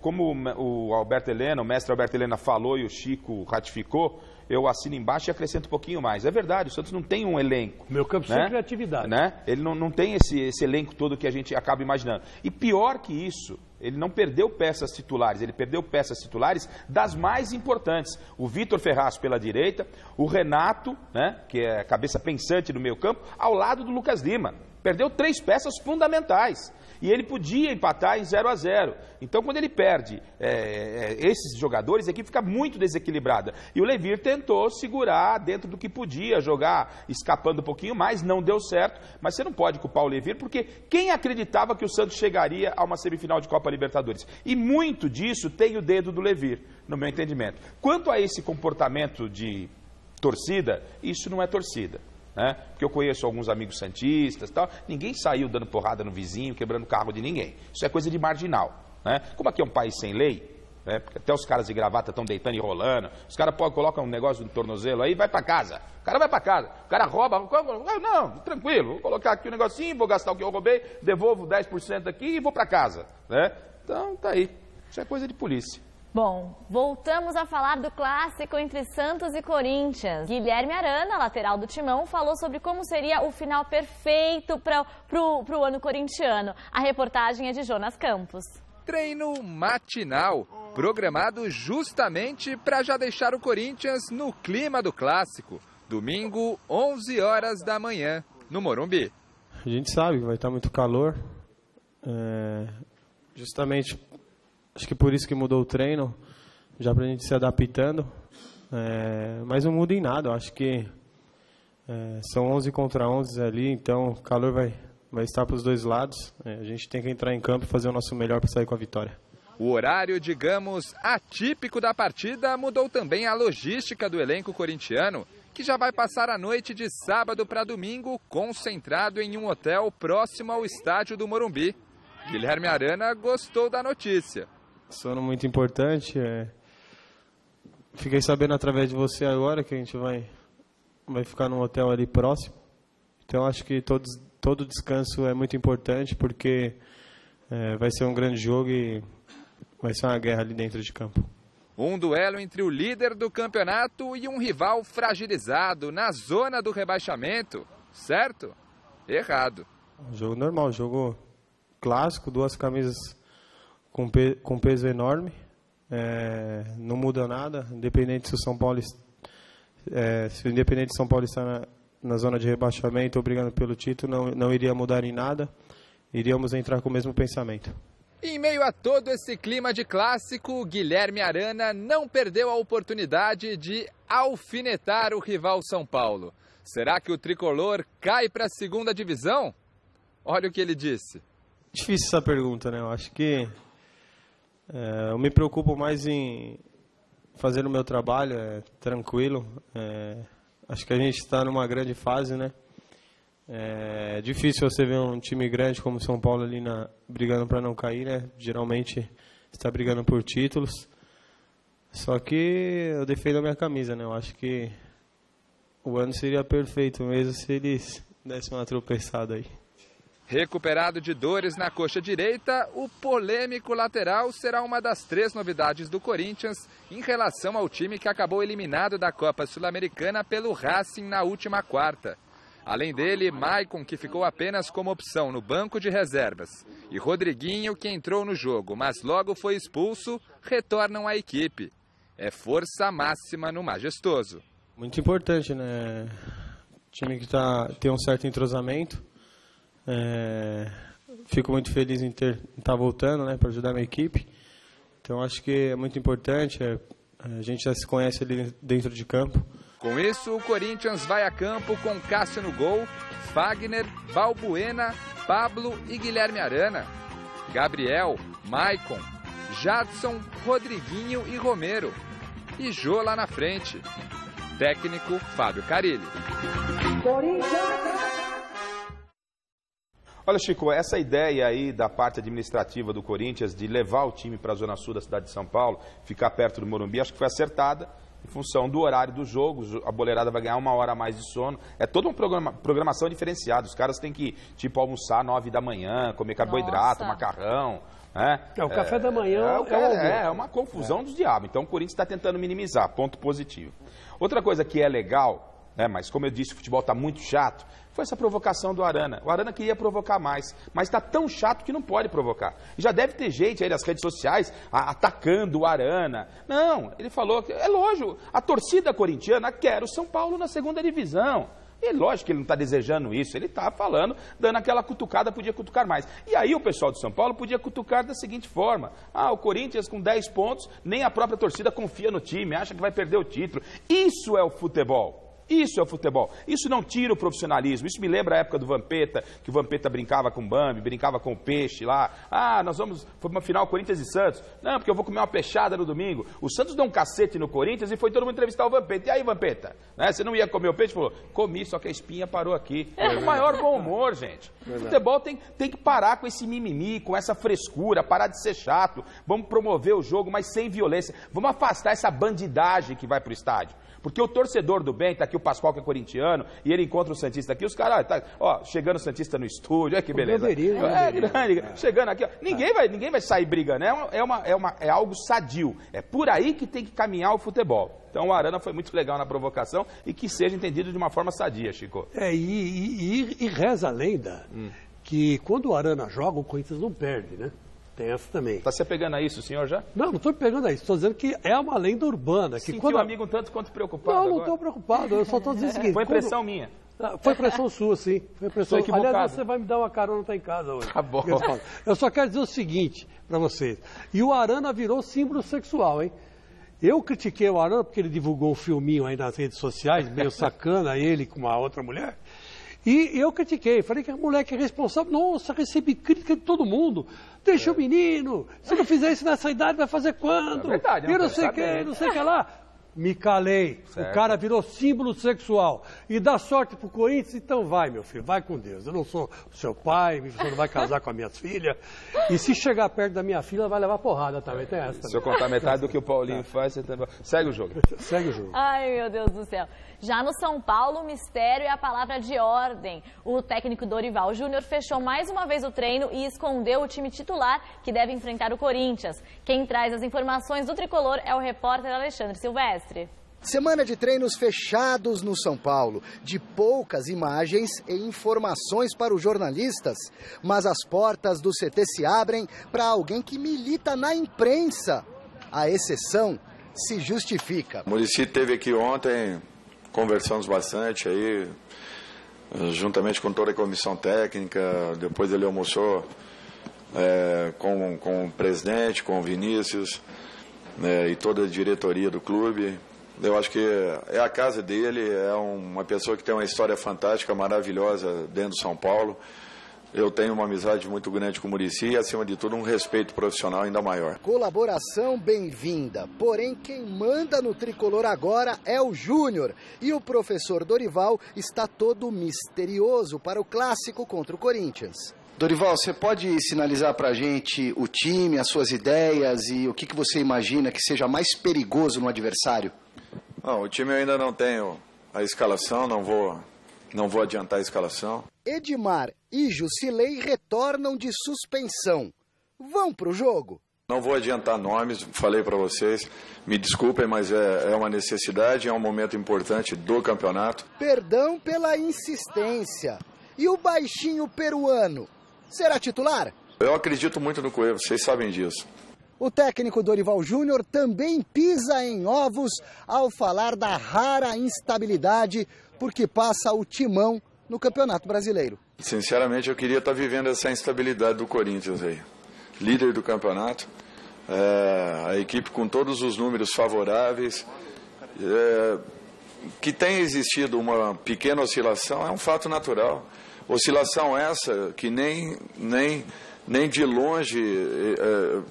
como o Alberto Helena, o mestre Alberto Helena falou e o Chico ratificou, eu assino embaixo e acrescento um pouquinho mais. É verdade, o Santos não tem um elenco. Meu campo sem criatividade. Né? Ele não tem esse elenco todo que a gente acaba imaginando. E pior que isso, ele não perdeu peças titulares, ele perdeu peças titulares das mais importantes. O Vitor Ferraz pela direita, o Renato, né, que é a cabeça pensante do meio campo, ao lado do Lucas Lima. Perdeu 3 peças fundamentais. E ele podia empatar em 0-0. Então, quando ele perde esses jogadores, a equipe fica muito desequilibrada. E o Levir tentou segurar dentro do que podia, jogar escapando um pouquinho mais, não deu certo. Mas você não pode culpar o Levir, porque quem acreditava que o Santos chegaria a uma semifinal de Copa Libertadores? E muito disso tem o dedo do Levir, no meu entendimento. Quanto a esse comportamento de torcida, isso não é torcida. Porque eu conheço alguns amigos santistas e tal, ninguém saiu dando porrada no vizinho, quebrando o carro de ninguém. Isso é coisa de marginal. Como aqui é um país sem lei, porque até os caras de gravata estão deitando e rolando, os caras colocam um negócio no tornozelo aí e vai para casa. O cara vai para casa, o cara rouba, não, tranquilo, vou colocar aqui um negocinho, vou gastar o que eu roubei, devolvo 10% aqui e vou para casa. Então tá aí, isso é coisa de polícia. Bom, voltamos a falar do clássico entre Santos e Corinthians. Guilherme Arana, lateral do Timão, falou sobre como seria o final perfeito para o ano corintiano. A reportagem é de Jonas Campos. Treino matinal, programado justamente para já deixar o Corinthians no clima do clássico. Domingo, 11 horas da manhã, no Morumbi. A gente sabe que vai estar muito calor, justamente... Acho que por isso que mudou o treino, já para a gente se adaptando. Mas não muda em nada, eu acho que são 11 contra 11 ali, então o calor vai estar para os dois lados. A gente tem que entrar em campo e fazer o nosso melhor para sair com a vitória. O horário, digamos, atípico da partida mudou também a logística do elenco corintiano, que já vai passar a noite de sábado para domingo concentrado em um hotel próximo ao estádio do Morumbi. Guilherme Arana gostou da notícia. Sono muito importante. Fiquei sabendo através de você agora que a gente vai vai ficar num hotel ali próximo. Então acho que todo descanso é muito importante, porque vai ser um grande jogo e vai ser uma guerra ali dentro de campo. Um duelo entre o líder do campeonato e um rival fragilizado na zona do rebaixamento. Certo? Errado. Jogo normal, jogo clássico, 2 camisas com peso enorme. Não muda nada, independente se o São Paulo está na zona de rebaixamento ou brigando pelo título, não iria mudar em nada. Iríamos entrar com o mesmo pensamento. Em meio a todo esse clima de clássico, Guilherme Arana não perdeu a oportunidade de alfinetar o rival São Paulo. Será que o tricolor cai para a 2ª divisão? Olha o que ele disse. Difícil essa pergunta, né? Eu acho que eu me preocupo mais em fazer o meu trabalho, tranquilo. Acho que a gente está numa grande fase, né? É difícil você ver um time grande como o São Paulo ali brigando para não cair, né? Geralmente está brigando por títulos. Só que eu defendo a minha camisa, né? Eu acho que o ano seria perfeito mesmo se eles dessem uma tropeçada aí. Recuperado de dores na coxa direita, o polêmico lateral será uma das 3 novidades do Corinthians em relação ao time que acabou eliminado da Copa Sul-Americana pelo Racing na última quarta. Além dele, Maicon, que ficou apenas como opção no banco de reservas, e Rodriguinho, que entrou no jogo, mas logo foi expulso, retornam à equipe. É força máxima no Majestoso. Muito importante, né? Time que tem um certo entrosamento. Fico muito feliz em estar voltando, né, para ajudar a minha equipe. Então acho que é muito importante. A gente já se conhece ali dentro de campo. Com isso, o Corinthians vai a campo com Cássio no gol, Fagner, Balbuena, Pablo e Guilherme Arana, Gabriel, Maicon, Jadson, Rodriguinho e Romero. E Jô lá na frente. Técnico Fábio Carilli. Olha, Chico, essa ideia aí da parte administrativa do Corinthians de levar o time para a Zona Sul da cidade de São Paulo, ficar perto do Morumbi, acho que foi acertada. Em função do horário do jogo, a boleirada vai ganhar 1 hora a mais de sono. É toda uma programação diferenciada. Os caras têm que, tipo, almoçar 9 da manhã, comer carboidrato, macarrão. O café da manhã é uma confusão dos diabos. Então o Corinthians está tentando minimizar, ponto positivo. Outra coisa que é legal, né, mas como eu disse, o futebol está muito chato, foi essa provocação do Arana. O Arana queria provocar mais, mas está tão chato que não pode provocar. E já deve ter gente aí nas redes sociais atacando o Arana. Não, ele falou que, é lógico, a torcida corintiana quer o São Paulo na 2ª divisão. E é lógico que ele não está desejando isso, ele está falando, dando aquela cutucada, podia cutucar mais. E aí o pessoal de São Paulo podia cutucar da seguinte forma: o Corinthians com 10 pontos, nem a própria torcida confia no time, acha que vai perder o título. Isso é o futebol. Isso é o futebol. Isso não tira o profissionalismo. Isso me lembra a época do Vampeta, que o Vampeta brincava com o Bambi, brincava com o peixe lá. Foi uma final Corinthians e Santos. Não, porque eu vou comer uma peixada no domingo. O Santos deu um cacete no Corinthians e foi todo mundo entrevistar o Vampeta. E aí, Vampeta? Né? Você não ia comer o peixe? Falou, comi, só que a espinha parou aqui. É o maior bom humor, gente. O futebol tem que parar com esse mimimi, com essa frescura, parar de ser chato. Vamos promover o jogo, mas sem violência. Vamos afastar essa bandidagem que vai pro estádio. Porque o torcedor do bem, tá aqui o Pascoal que é corintiano, e ele encontra o Santista aqui, os caras, chegando o Santista no estúdio, olha que beleza. Grande, chegando aqui, ninguém vai sair brigando, é algo sadio, é por aí que tem que caminhar o futebol. Então o Arana foi muito legal na provocação e que seja entendido de uma forma sadia, Chico. E reza a lenda que quando o Arana joga, o Corinthians não perde, né? Tem essa também. Está se apegando a isso, senhor, já? Não estou me pegando a isso. Estou dizendo que é uma lenda urbana. Que sentiu um amigo um tanto quanto preocupado. Não estou preocupado. Eu só estou dizendo o seguinte. Foi impressão minha. Foi impressão sua, sim. Foi impressão. Aliás, você vai me dar uma carona, tá em casa hoje. Tá bom. Eu só quero dizer o seguinte para vocês. E o Arana virou símbolo sexual, hein? Eu critiquei o Arana porque ele divulgou um filminho aí nas redes sociais, meio sacana, ele com uma outra mulher. E eu critiquei, falei que a moleque é responsável. Nossa, recebi crítica de todo mundo. Deixa o menino, se não fizer isso nessa idade, vai fazer quando? É verdade, e não sei o que lá. Me calei. Certo. O cara virou símbolo sexual. E dá sorte pro Corinthians? Então vai, meu filho, vai com Deus. Eu não sou seu pai, você não vai casar com as minhas filhas. E se chegar perto da minha filha, vai levar porrada também. Tem essa. Se eu contar metade do que o Paulinho faz, você também... Segue o jogo. Segue o jogo. Ai, meu Deus do céu. Já no São Paulo, o mistério é a palavra de ordem. O técnico Dorival Júnior fechou mais uma vez o treino e escondeu o time titular que deve enfrentar o Corinthians. Quem traz as informações do tricolor é o repórter Alexandre Silvestre. Semana de treinos fechados no São Paulo, de poucas imagens e informações para os jornalistas. Mas as portas do CT se abrem para alguém que milita na imprensa. A exceção se justifica. O Muricy esteve aqui ontem, conversamos bastante aí, juntamente com toda a comissão técnica. Depois ele almoçou com o presidente, com o Vinícius e toda a diretoria do clube. Eu acho que é a casa dele, é uma pessoa que tem uma história fantástica, maravilhosa dentro do São Paulo. Eu tenho uma amizade muito grande com o Muricy e, acima de tudo, um respeito profissional ainda maior. Colaboração bem-vinda, porém quem manda no tricolor agora é o Júnior. E o professor Dorival está todo misterioso para o clássico contra o Corinthians. Dorival, você pode sinalizar para a gente o time, as suas ideias e o que você imagina que seja mais perigoso no adversário? Não, o time eu ainda não tenho a escalação, não vou adiantar a escalação. Edmar e Jusilei retornam de suspensão. Vão para o jogo? Não vou adiantar nomes, falei para vocês, me desculpem, mas é uma necessidade, é um momento importante do campeonato. Perdão pela insistência. E o baixinho peruano, será titular? Eu acredito muito no Cueva, vocês sabem disso. O técnico Dorival Júnior também pisa em ovos ao falar da rara instabilidade porque passa o timão no Campeonato Brasileiro. Sinceramente, eu queria estar vivendo essa instabilidade do Corinthians aí. Líder do campeonato, a equipe com todos os números favoráveis, que tem existido uma pequena oscilação, é um fato natural. Oscilação essa que nem de longe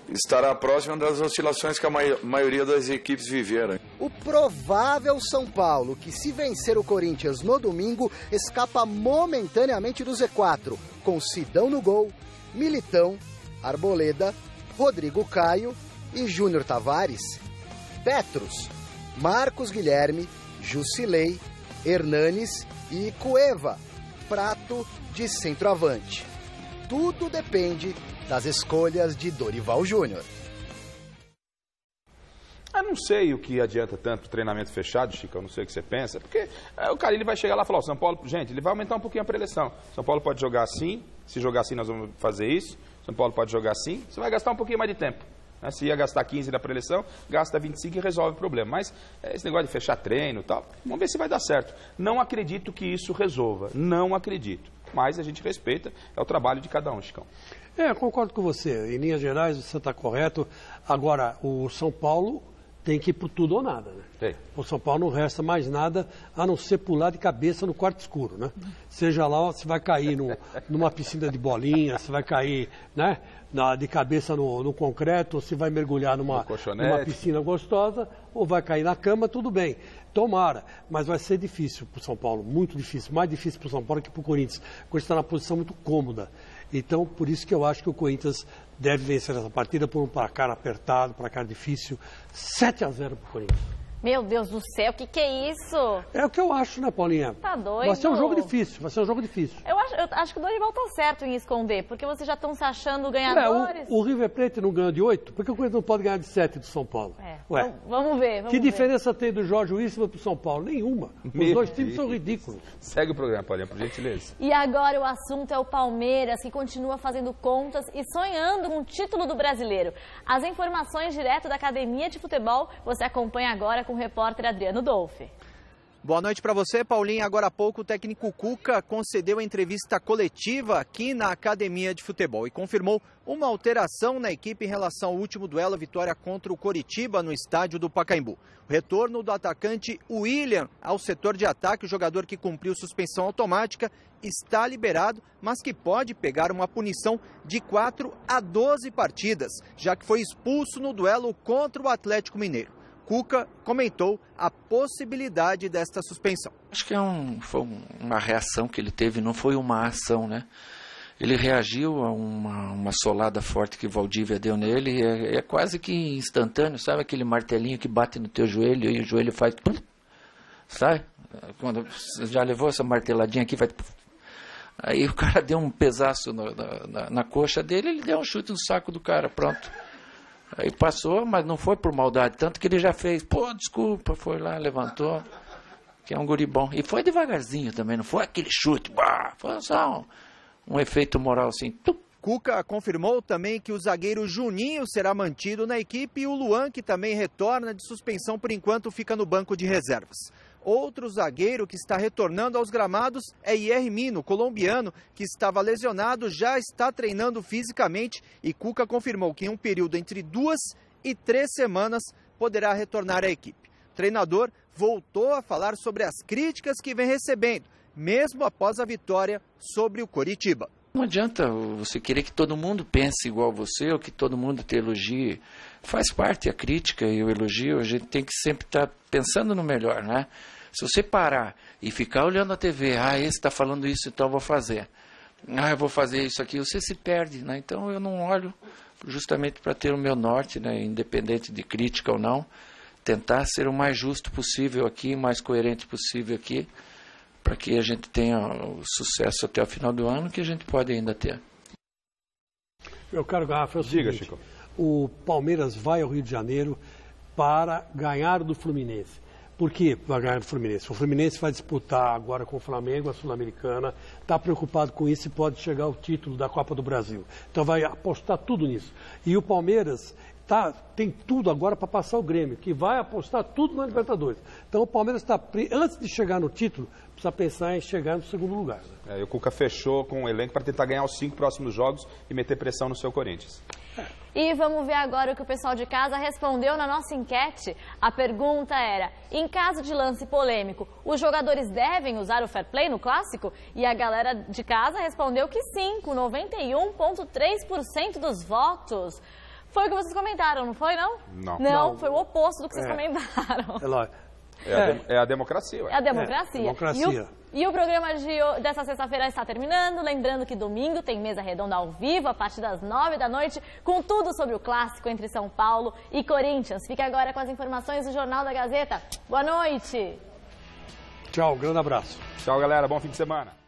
estará próxima das oscilações que a maioria das equipes viveram. O provável São Paulo, que se vencer o Corinthians no domingo, escapa momentaneamente do Z4, com Sidão no gol, Militão, Arboleda, Rodrigo Caio e Júnior Tavares. Petros, Marcos Guilherme, Jusilei, Hernanes e Cueva, prato de centroavante. Tudo depende das escolhas de Dorival Júnior. Eu não sei o que adianta tanto treinamento fechado, Chico, eu não sei o que você pensa, porque o cara ele vai chegar lá e falar, São Paulo, gente, ele vai aumentar um pouquinho a preleção. São Paulo pode jogar assim, se jogar assim nós vamos fazer isso, São Paulo pode jogar assim, você vai gastar um pouquinho mais de tempo. Né? Se ia gastar 15 na preleção, gasta 25 e resolve o problema. Mas esse negócio de fechar treino e tal, vamos ver se vai dar certo. Não acredito que isso resolva, não acredito. Mas a gente respeita, é o trabalho de cada um, Chicão. Concordo com você. Em linhas gerais, você está correto. Agora, o São Paulo tem que ir por tudo ou nada, né? O São Paulo não resta mais nada a não ser pular de cabeça no quarto escuro, né? Seja lá se vai cair numa piscina de bolinha, se vai cair, né, de cabeça no concreto, ou se vai mergulhar numa piscina gostosa, ou vai cair na cama, tudo bem. Tomara, mas vai ser difícil para o São Paulo, muito difícil, mais difícil para o São Paulo que para o Corinthians. O Corinthians está numa posição muito cômoda. Então, por isso que eu acho que o Corinthians deve vencer essa partida por um placar apertado, placar difícil, 7-0 para o Corinthians. Meu Deus do céu, o que é isso? É o que eu acho, né, Paulinha? Tá doido? Vai ser um jogo difícil, vai ser um jogo difícil. Eu acho que o Dorival tá certo em esconder, porque vocês já estão se achando ganhadores. O River Plate não ganha de 8, por que o Corinthians não pode ganhar de 7 do São Paulo? Vamos ver. Que diferença tem do Jorge Wilson para o São Paulo? Nenhuma. Os dois times são ridículos. Segue o programa, Paulinha, por gentileza. E agora o assunto é o Palmeiras, que continua fazendo contas e sonhando com o título do Brasileiro. As informações direto da Academia de Futebol você acompanha agora com o repórter Adriano Dolfi. Boa noite para você, Paulinho. Agora há pouco o técnico Cuca concedeu a entrevista coletiva aqui na Academia de Futebol e confirmou uma alteração na equipe em relação ao último duelo, vitória contra o Coritiba no estádio do Pacaembu. O retorno do atacante William ao setor de ataque, o jogador que cumpriu suspensão automática, está liberado, mas que pode pegar uma punição de 4 a 12 partidas, já que foi expulso no duelo contra o Atlético Mineiro. Cuca comentou a possibilidade desta suspensão. Acho que foi uma reação que ele teve, não foi uma ação, né? Ele reagiu a uma solada forte que o Valdívia deu nele, é quase que instantâneo, sabe aquele martelinho que bate no teu joelho e o joelho faz... Pum, sabe? Quando você já levou essa marteladinha aqui, faz... Aí o cara deu um pesaço na coxa dele, ele deu um chute no saco do cara, pronto. Aí passou, mas não foi por maldade, tanto que ele já fez, pô, desculpa, foi lá, levantou, que é um guri bom. E foi devagarzinho também, não foi aquele chute, foi só um efeito moral assim. Cuca confirmou também que o zagueiro Juninho será mantido na equipe e o Luan, que também retorna de suspensão, por enquanto fica no banco de reservas. Outro zagueiro que está retornando aos gramados é Yerry Mina, colombiano, que estava lesionado, já está treinando fisicamente e Cuca confirmou que em um período entre 2 e 3 semanas poderá retornar à equipe. O treinador voltou a falar sobre as críticas que vem recebendo, mesmo após a vitória sobre o Coritiba. Não adianta você querer que todo mundo pense igual você ou que todo mundo te elogie. Faz parte a crítica e o elogio, a gente tem que sempre estar pensando no melhor, né? Se você parar e ficar olhando a TV, esse está falando isso, então eu vou fazer. Eu vou fazer isso aqui, você se perde, né? Então eu não olho justamente para ter o meu norte, né? Independente de crítica ou não, tentar ser o mais justo possível aqui, o mais coerente possível aqui, para que a gente tenha o sucesso até o final do ano que a gente pode ainda ter. Meu caro Garrafa, é o seguinte, Chico. O Palmeiras vai ao Rio de Janeiro para ganhar do Fluminense. Por que vai ganhar do Fluminense? O Fluminense vai disputar agora com o Flamengo, a Sul-Americana, está preocupado com isso e pode chegar ao título da Copa do Brasil. Então vai apostar tudo nisso. E o Palmeiras tem tudo agora para passar o Grêmio, que vai apostar tudo na Libertadores. Então o Palmeiras está, antes de chegar no título, precisa pensar em chegar no segundo lugar. E o Cuca fechou com o elenco para tentar ganhar os 5 próximos jogos e meter pressão no seu Corinthians. E vamos ver agora o que o pessoal de casa respondeu na nossa enquete. A pergunta era, em caso de lance polêmico, os jogadores devem usar o fair play no clássico? E a galera de casa respondeu que sim, com 91,3% dos votos. Foi o que vocês comentaram, não foi, não? Não, foi o oposto do que vocês comentaram. É a democracia. É a democracia. Democracia. E o programa dessa sexta-feira está terminando. Lembrando que domingo tem mesa redonda ao vivo, a partir das 9 da noite, com tudo sobre o clássico entre São Paulo e Corinthians. Fique agora com as informações do Jornal da Gazeta. Boa noite. Tchau, grande abraço. Tchau, galera. Bom fim de semana.